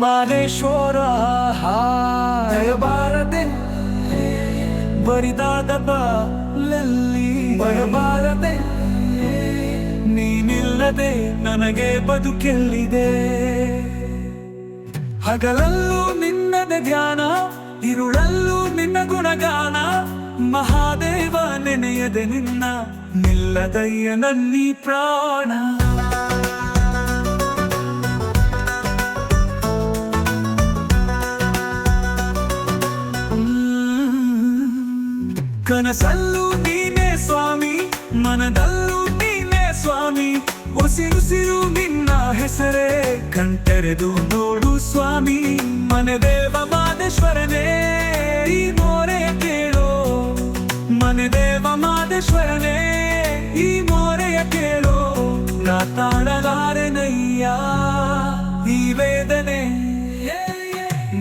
ಮಾದೇಶ್ವರ ಹಾಯ ಬಾರದೆ ಬರಿದಾದ ಬಾಲಲ್ಲಿ ಬರಬಾರದೆ ನೀನಿಲ್ಲದೆ ನನಗೆ ಬದುಕೆಲ್ಲಿದೆ. ಹಗಲಲ್ಲೂ ನಿನ್ನದೆ ಧ್ಯಾನ, ಇರುಳಲ್ಲೂ ನಿನ್ನ ಗುಣಗಾನ. ಮಹಾದೇವ ನೆನೆಯದೆ ನಿನ್ನ ನಿಲ್ಲದಯ್ಯ ನನ್ನೀ ಪ್ರಾಣ. ಕನಸಲ್ಲೂ ನೀನೇ ಸ್ವಾಮಿ, ಮನದಲ್ಲೂ ನೀನೇ ಸ್ವಾಮಿ. ಉಸಿರುಸಿರು ನಿನ್ನ ಹೆಸರೇ, ಕಣ್ತೆರೆದು ನೋಡು ಸ್ವಾಮಿ. ಮನೆದೇವ ಮಾದೇಶ್ವರನೇ ಈ ಮೋರೆ ಕೇಳೋ, ಮನೆದೇವ ಮಾದೇಶ್ವರನೇ ಈ ಮೋರೆಯ ಕೇಳೋ. ನಾ ತಾಳಲಾರೆನಯ್ಯ ಈ ವೇದನೆ,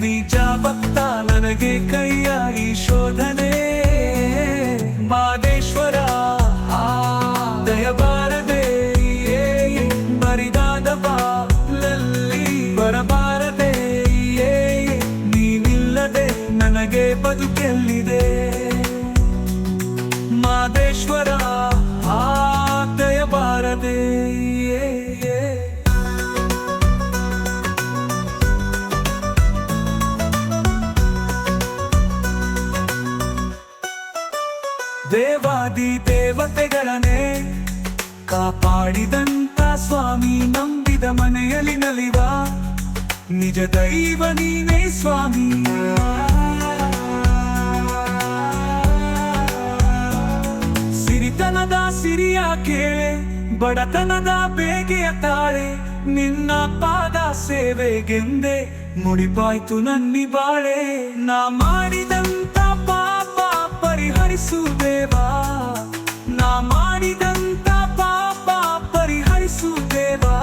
ನಿಜ ಭಕ್ತ ನನಗೆ ಕೈಯ ಈ ಶೋಧನೆ. ಮಾದೇಶ್ವರ ದಯಬಾರದೆ ಬರಿದಾದ ಬಾಲಲ್ಲಿ ಬರಬಾರದೆ ನೀನಿಲ್ಲದೆ ನನಗೆ ಬದುಕೆಲ್ಲಿದೆ. ಮಾದೇಶ್ವರ ದಯಬಾರದೆ. ದೇವಾದಿ ದೇವತೆಗಳನ್ನೇ ಕಾಪಾಡಿದಂತ ಸ್ವಾಮಿ, ನಂಬಿದ ಮನೆಯಲ್ಲಿ ನಲಿವ ನಿಜ ದೈವ ನೀನೇ ಸ್ವಾಮಿ. ಸಿರಿತನದ ಸಿರಿಯ ಕೇಳೆ, ಬಡತನದ ಬೇಗೆಯ ತಾಳೆ. ನಿನ್ನ ಪಾದ ಸೇವೆಗೆಂದೆ ಮುಡಿಪಾಯ್ತು ನನ್ನಿ ಬಾಳೆ. ನಾ ಮಾಡಿದಂತ ಪಾಪ ಪರಿಹರಿಸು ದೇವಾ, ನಾ ಮಾಡಿದಂತ ಪಾಪ ಪರಿಹರಿಸು ದೇವಾ.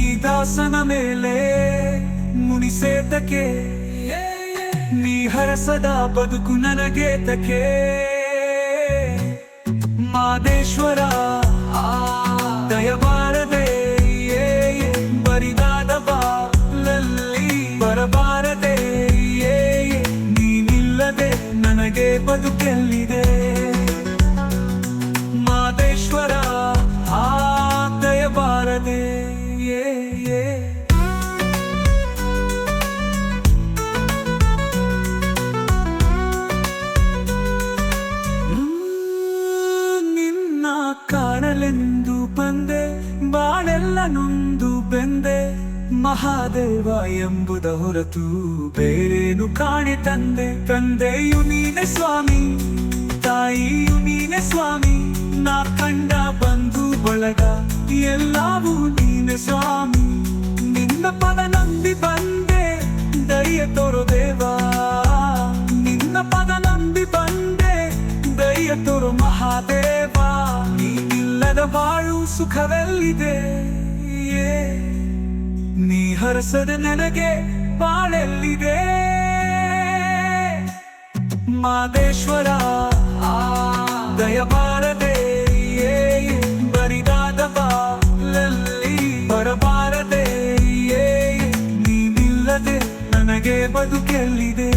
ಈ ದಾಸನ ಮೇಲೆ ಮುನಿಸೇತಕ್ಕೆ, ನೀ ಹರಸದ ಬದುಕು ನನಗೆ ತಕೆ. ಮಾದೇಶ್ವರ ದಯಬಾರದೆ ಬರಿದಾದ ಬಾಲಲ್ಲಿ ಬರಬಾರದೆ ನೀನಿಲ್ಲದೆ ನನಗೆ ಬದುಕೆಲ್ಲಿದೆ. ಮಾದೇಶ್ವರ ದಯಬಾರದೆ. ನಿನ್ನ ಕಾಣಲೆಂದು ಬಂದೆ, ಬಾಳೆಲ್ಲ ನೊಂದು ಬೆಂದೆ. ಮಹಾದೇವ ಎಂಬುದ ಹೊರತು ಬೇರೇನು ಕಾಣೆ ತಂದೆ. ತಂದೆಯು ನೀನೆ ಸ್ವಾಮಿ, ತಾಯಿಯು ನೀನೆ ಸ್ವಾಮಿ. ನಾ ಕಂಡ ಬಂಧು ಬಳಗ ಎಲ್ಲವೂ ನೀನೆ ಸ್ವಾಮಿ. ನಿನ್ನ ಪದ ನಂಬಿ ಬಂದೆ, ದಯ ತೋರು ದೇವಾ. ನಿನ್ನ ಪದ ನಂಬಿ ಬಂದೆ, ದಯ ತೋರು ಮಹಾದೇವ. ನೀನಿಲ್ಲದ ಬಾಳು ಸುಖವೆಲ್ಲಿದೆ, ನೀ ಹರಸದ ನನಗೆ ಬಾಳೆಲ್ಲಿದೆ. ಮಾದೇಶ್ವರ ದಯಬಾರದೆ ಬರಿದಾದ ಬಾಲಲ್ಲಿ ಬರಬಾರದೆ ನೀನಿಲ್ಲದೆ ನನಗೆ ಬದುಕೆಲ್ಲಿದೆ.